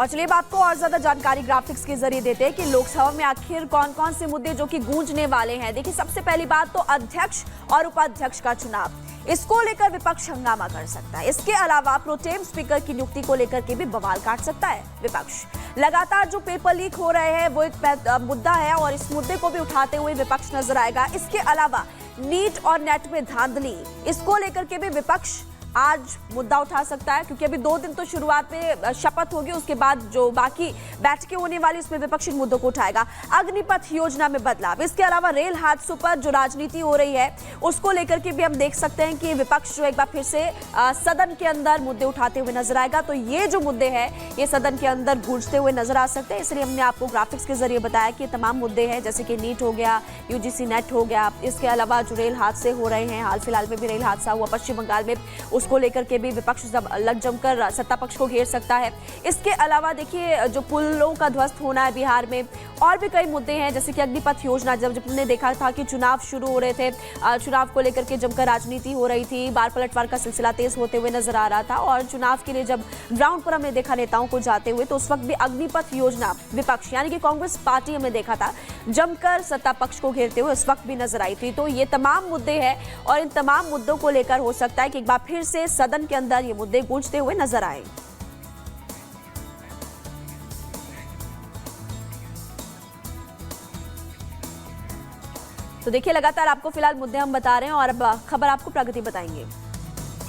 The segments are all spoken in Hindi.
और चलिए अब आपको और ज्यादा जानकारी ग्राफिक्स के जरिए देते हैं कि लोकसभा में आखिर कौन कौन से मुद्दे जो कि गूंजने वाले हैं। देखिए, सबसे पहली बात तो अध्यक्ष और उपाध्यक्ष का चुनाव, इसको लेकर विपक्ष हंगामा कर सकता है। इसके अलावा प्रोटेम स्पीकर की नियुक्ति को लेकर के भी बवाल काट सकता है विपक्ष। लगातार जो पेपर लीक हो रहे हैं वो एक मुद्दा है और इस मुद्दे को भी उठाते हुए विपक्ष नजर आएगा। इसके अलावा नीट और नेट में धांधली, इसको लेकर के भी विपक्ष आज मुद्दा उठा सकता है, क्योंकि अभी 2 दिन तो शुरुआत में शपथ होगी, उसके बाद जो बाकी बैठकें होने वाली उसमें विपक्ष इन मुद्दों को उठाएगा। अग्निपथ योजना में बदलाव, इसके अलावा रेल हादसों पर जो राजनीति हो रही है उसको लेकर के भी हम देख सकते हैं कि विपक्ष जो एक बार फिर से सदन के अंदर मुद्दे उठाते हुए नजर आएगा। तो ये जो मुद्दे हैं ये सदन के अंदर गूंजते हुए नजर आ सकते हैं, इसलिए हमने आपको ग्राफिक्स के जरिए बताया कि तमाम मुद्दे हैं, जैसे कि नीट हो गया, यूजीसी नेट हो गया, इसके अलावा जो रेल हादसे हो रहे हैं, हाल फिलहाल में भी रेल हादसा हुआ पश्चिम बंगाल में, उसको लेकर के भी विपक्ष लग जमकर सत्ता पक्ष को घेर सकता है। इसके अलावा देखिए, जो पुलों का ध्वस्त होना है बिहार में, और भी कई मुद्दे हैं, जैसे कि अग्निपथ योजना। जब हमने देखा था कि चुनाव शुरू हो रहे थे, चुनाव को लेकर के जमकर राजनीति हो रही थी, बार पलटवार का सिलसिला तेज होते हुए नजर आ रहा था, और चुनाव के लिए जब ग्राउंड पर हमने देखा नेताओं को जाते हुए, तो उस वक्त भी अग्निपथ योजना विपक्ष यानी कि कांग्रेस पार्टी हमने देखा था जमकर सत्ता पक्ष को घेरते हुए उस वक्त भी नजर आई थी। तो ये तमाम मुद्दे हैं और इन तमाम मुद्दों को लेकर हो सकता है कि एक बार फिर से सदन के अंदर ये मुद्दे गूंजते हुए नजर आए। तो देखिए, लगातार आपको फिलहाल मुद्दे हम बता रहे हैं और अब खबर आपको प्रगति बताएंगे।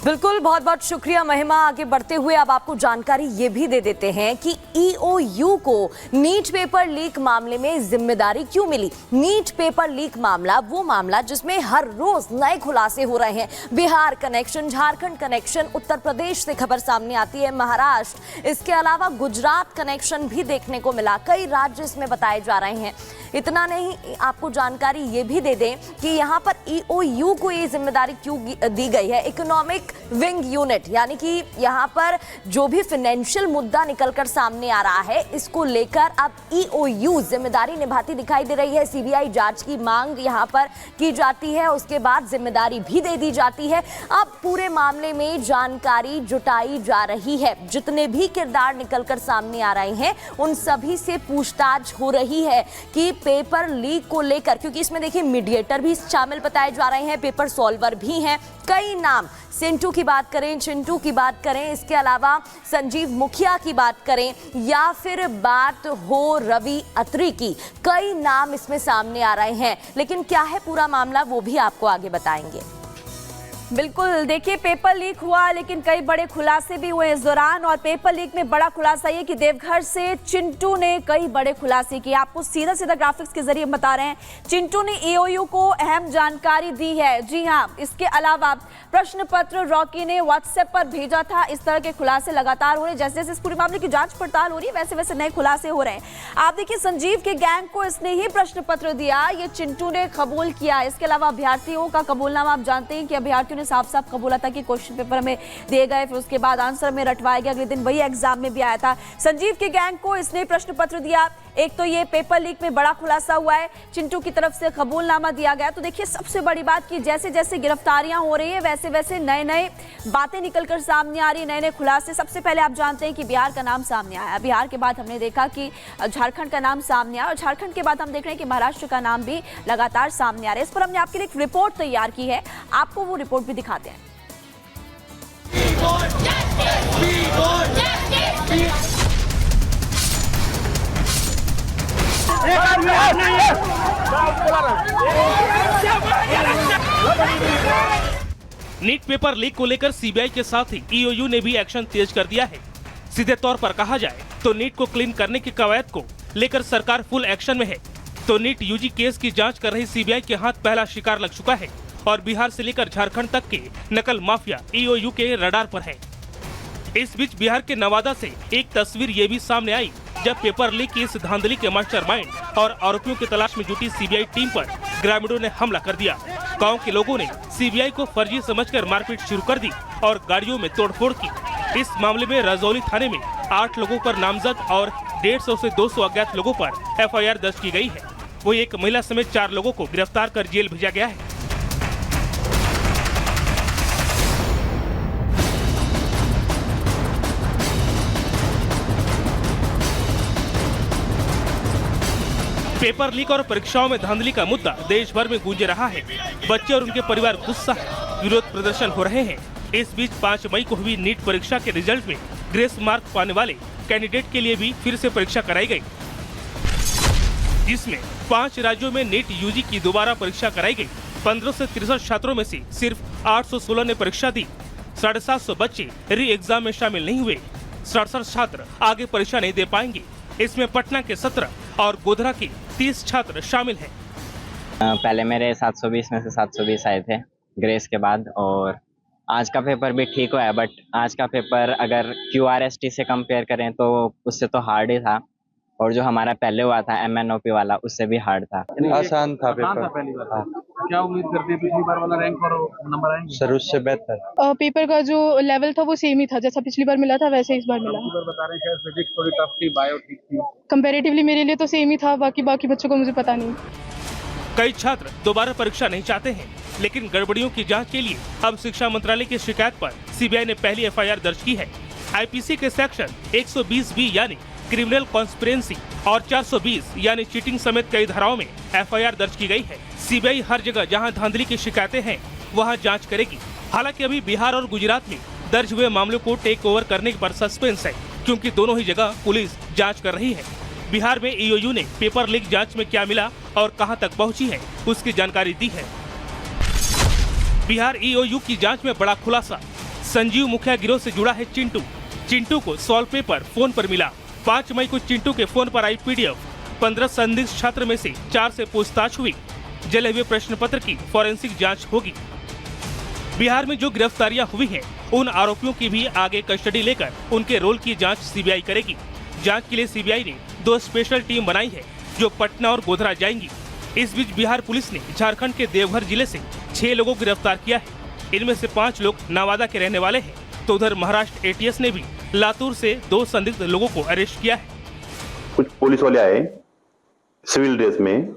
बिल्कुल, बहुत बहुत शुक्रिया महिमा। आगे बढ़ते हुए अब आपको जानकारी ये भी दे देते हैं कि ईओयू को नीट पेपर लीक मामले में जिम्मेदारी क्यों मिली। नीट पेपर लीक मामला वो मामला जिसमें हर रोज नए खुलासे हो रहे हैं। बिहार कनेक्शन, झारखंड कनेक्शन, उत्तर प्रदेश से खबर सामने आती है, महाराष्ट्र, इसके अलावा गुजरात कनेक्शन भी देखने को मिला। कई राज्य इसमें बताए जा रहे हैं। इतना नहीं, आपको जानकारी ये भी दे दें कि यहाँ पर ईओयू को ये जिम्मेदारी क्यों दी गई है। इकोनॉमिक विंग यूनिट, यानी कि यहाँ पर जो भी फाइनेंशियल मुद्दा निकलकर सामने आ रहा है, इसको लेकर अब ईओयू जिम्मेदारी निभाती दिखाई दे रही है। सीबीआई जांच की मांग यहाँ पर की जाती है, उसके बाद जिम्मेदारी भी दे दी जाती है। अब पूरे मामले में जानकारी जुटाई जा रही है। जितने भी किरदार निकलकर सामने आ रहे हैं उन सभी से पूछताछ हो रही है कि पेपर लीक को लेकर, क्योंकि इसमें देखिए मीडिएटर भी शामिल बताए जा रहे हैं, पेपर सॉल्वर भी हैं, कई नाम, सिंटू की बात करें, चिंटू की बात करें, इसके अलावा संजीव मुखिया की बात करें, या फिर बात हो रवि अत्री की, कई नाम इसमें सामने आ रहे हैं। लेकिन क्या है पूरा मामला वो भी आपको आगे बताएंगे। बिल्कुल, देखिए, पेपर लीक हुआ लेकिन कई बड़े खुलासे भी हुए इस दौरान, और पेपर लीक में बड़ा खुलासा ये कि देवघर से चिंटू ने कई बड़े खुलासे किए। आपको सीधा सीधा ग्राफिक्स के जरिए बता रहे हैं, चिंटू ने ईओयू को अहम जानकारी दी है। जी हाँ, इसके अलावा प्रश्न पत्र रॉकी ने व्हाट्सएप पर भेजा था। इस तरह के खुलासे लगातार हो रहे हैं। जैसे जैसे इस पूरे मामले की जांच पड़ताल हो रही है वैसे वैसे नए खुलासे हो रहे हैं। आप देखिए, संजीव के गैंग को इसने ही प्रश्न पत्र दिया, ये चिंटू ने कबूल किया। इसके अलावा अभ्यर्थियों का कबूलनामा, आप जानते हैं कि अभ्यर्थियों ने साफ साफ कबूला था कि क्वेश्चन पेपर में दिए गए, फिर उसके बाद आंसर में रटवाया गया, अगले दिन वही एग्जाम में भी आया था। संजीव के गैंग को इसने प्रश्न पत्र दिया। एक तो ये पेपर लीक में बड़ा खुलासा हुआ है, चिंटू की तरफ से कबूलनामा दिया गया। तो देखिए, सबसे बड़ी बात कि जैसे जैसे गिरफ्तारियां हो रही है वैसे वैसे नए नए बातें निकलकर सामने आ रही है, नए नए खुलासे। सबसे पहले आप जानते हैं कि बिहार का नाम सामने आया, बिहार के बाद हमने देखा कि झारखंड का नाम सामने आया, और झारखंड के बाद हम देख रहे हैं कि महाराष्ट्र का नाम भी लगातार सामने आ रहा है। इस पर हमने आपके लिए एक रिपोर्ट तैयार की है, आपको वो रिपोर्ट भी दिखाते हैं। नीट पेपर लीक को लेकर सीबीआई के साथ ही ईओयू ने भी एक्शन तेज कर दिया है। सीधे तौर पर कहा जाए तो नीट को क्लीन करने की कवायद को लेकर सरकार फुल एक्शन में है। तो नीट यूजी केस की जांच कर रही सीबीआई के हाथ पहला शिकार लग चुका है, और बिहार से लेकर झारखंड तक के नकल माफिया ईओयू के रडार पर है। इस बीच बिहार के नवादा से एक तस्वीर ये भी सामने आई, जब पेपर लीक की इस धांधली के मास्टरमाइंड और आरोपियों की तलाश में जुटी सीबीआई टीम पर ग्रामीणों ने हमला कर दिया। गांव के लोगों ने सीबीआई को फर्जी समझकर मारपीट शुरू कर दी और गाड़ियों में तोड़फोड़ की। इस मामले में रजौली थाने में 8 लोगों पर नामजद और 150 से 200 अज्ञात लोगों पर एफआईआर दर्ज की गई है। वही एक महिला समेत 4 लोगों को गिरफ्तार कर जेल भेजा गया है। पेपर लीक और परीक्षाओं में धांधली का मुद्दा देश भर में गूंज रहा है। बच्चे और उनके परिवार गुस्सा है, विरोध प्रदर्शन हो रहे हैं। इस बीच 5 मई को हुई नीट परीक्षा के रिजल्ट में ग्रेस मार्क पाने वाले कैंडिडेट के लिए भी फिर से परीक्षा कराई गई, जिसमें 5 राज्यों में नीट यूजी की दोबारा परीक्षा कराई गई। 1563 छात्रों में से सिर्फ 816 ने परीक्षा दी। 750 बच्चे री एग्जाम में शामिल नहीं हुए। 67 छात्र आगे परीक्षा नहीं दे पाएंगे। इसमें पटना के 17 और गोधरा के 30 छात्र शामिल हैं। पहले मेरे 720 में से 720 आए थे ग्रेस के बाद, और आज का पेपर भी ठीक हुआ है, बट आज का पेपर अगर QRST से कंपेयर करें तो उससे तो हार्ड ही था, और जो हमारा पहले हुआ था MNOP वाला उससे भी हार्ड था। आसान था पेपर। पहली बार क्या उम्मीद करते हैं पिछली बार वाला रैंक और नंबर आएंगे? सर उससे बेहतर। पेपर का जो लेवल था वो सेम ही था, जैसा पिछली बार मिला था वैसे इस बार मिला। पिछली बार बता रहे हैं शायद फिजिक्स थोड़ी टफ थी, बायो ठीक थी। कंपैरेटिवली मेरे लिए तो सेम ही था, बाकी बच्चों को मुझे पता नहीं। कई छात्र दोबारा परीक्षा नहीं चाहते हैं, लेकिन गड़बड़ियों की जांच के लिए अब शिक्षा मंत्रालय की शिकायत पर CBI ने पहली FIR दर्ज की है। IPC के सेक्शन 120B यानी क्रिमिनल कॉन्स्पिरेंसी और 420 यानी चीटिंग समेत कई धाराओं में FIR दर्ज की गई है। CBI हर जगह जहां धांधली की शिकायतें हैं वहां जांच करेगी। हालांकि अभी बिहार और गुजरात में दर्ज हुए मामलों को टेक ओवर करने पर सस्पेंस है, क्योंकि दोनों ही जगह पुलिस जांच कर रही है। बिहार में EOU ने पेपर लीक जांच में क्या मिला और कहां तक पहुंची है उसकी जानकारी दी है। बिहार EOU की जांच में बड़ा खुलासा। संजीव मुखिया गिरोह से जुड़ा है चिंटू। चिंटू को सॉल्व पेपर फोन पर मिला। 5 मई को चिंटू के फोन पर आई PDF। 15 संदिग्ध छात्र में से 4 से पूछताछ हुई। जले हुए प्रश्न पत्र की फॉरेंसिक जांच होगी। बिहार में जो गिरफ्तारियां हुई हैं, उन आरोपियों की भी आगे कस्टडी लेकर उनके रोल की जांच CBI करेगी। जांच के लिए CBI ने 2 स्पेशल टीम बनाई है जो पटना और गोधरा जाएंगी। इस बीच बिहार पुलिस ने झारखंड के देवघर जिले से 6 लोगों को गिरफ्तार किया है। इनमें से 5 लोग नवादा के रहने वाले हैं, तो उधर महाराष्ट्र ATS ने भी लातूर से 2 संदिग्ध लोगों को अरेस्ट किया है। कुछ पुलिस वाले आए सिविल ड्रेस में,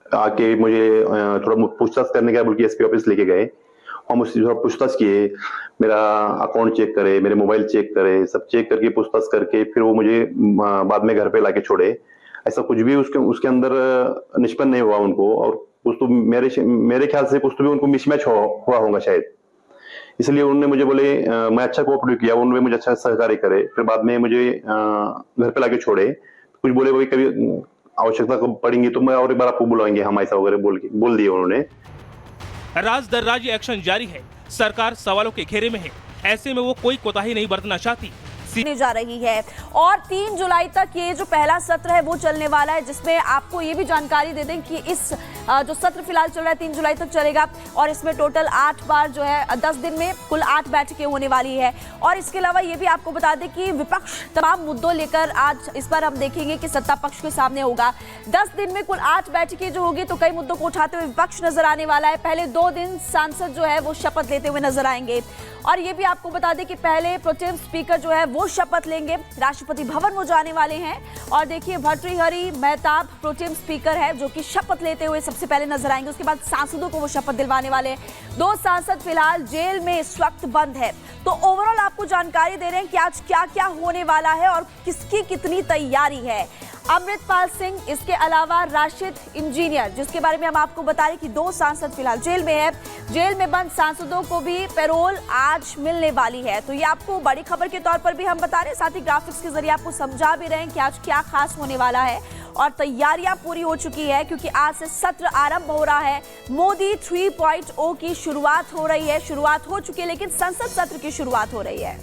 आके मुझे थोड़ा पूछताछ करने का बल्कि SP ऑफिस लेके गए। और मुझसे थोड़ा पूछताछ किए, मेरा अकाउंट चेक करे, मेरे मोबाइल चेक करे, सब चेक करके पूछताछ करके फिर वो मुझे बाद में घर पे लाके छोड़े। ऐसा कुछ भी उसके अंदर निष्पन्न नहीं हुआ उनको, और कुछ तो मेरे ख्याल से कुछ तो भी उनको मिसमैच हुआ होगा शायद, इसलिए उन्होंने मुझे बोले मैं अच्छा कोऑपरेट किया, उन्होंने मुझे अच्छा सहकार्य करे। फिर बाद में मुझे घर पे लाके छोड़े। कुछ बोले भाई कभी आवश्यकता पड़ेगी तो मैं और एक बार आपको बुलाएंगे हम, ऐसा वगैरह बोल दिए उन्होंने। राज दर राज एक्शन जारी है। सरकार सवालों के घेरे में है, ऐसे में वो कोई कोताही नहीं बरतना चाहती। जा रही है और 3 जुलाई तक ये जो पहला सत्र है वो चलने वाला है, जिसमें आपको ये भी जानकारी दे दें कि इस जो सत्र फिलहाल चल रहा है 3 जुलाई तक चलेगा और इसमें टोटल 8 बार जो है 10 दिन में कुल 8 बैठकें होने वाली है। और इसके अलावा ये भी आपको बता दें कि विपक्ष तमाम मुद्दों लेकर आज इस बार हम देखेंगे कि सत्ता पक्ष के सामने होगा। 10 दिन में कुल 8 बैठकें जो होगी तो कई मुद्दों को उठाते हुए विपक्ष नजर आने वाला है। पहले 2 दिन सांसद जो है वो शपथ लेते हुए नजर आएंगे। और ये भी आपको बता दें कि पहले प्रोटेम स्पीकर जो है वो शपथ लेंगे, राष्ट्रपति भवन वो जाने वाले हैं। और देखिए भर्तृहरि मेहताब प्रोटेम स्पीकर है जो कि शपथ लेते हुए सबसे पहले नजर आएंगे। उसके बाद सांसदों को वो शपथ दिलवाने वाले हैं। 2 सांसद फिलहाल जेल में इस वक्त बंद है। तो ओवरऑल आपको जानकारी दे रहे हैं कि आज क्या क्या होने वाला है और किसकी कितनी तैयारी है। अमृतपाल सिंह, इसके अलावा राशिद इंजीनियर, जिसके बारे में हम आपको बता रहे कि 2 सांसद फिलहाल जेल में है। जेल में बंद सांसदों को भी पैरोल आज मिलने वाली है। तो ये आपको बड़ी खबर के तौर पर भी हम बता रहे हैं, साथ ही ग्राफिक्स के जरिए आपको समझा भी रहे हैं कि आज क्या खास होने वाला है। और तैयारियां पूरी हो चुकी है क्योंकि आज से सत्र आरंभ हो रहा है। मोदी 3.0 की शुरुआत हो रही है, शुरुआत हो चुकी है, लेकिन संसद सत्र की शुरुआत हो रही है।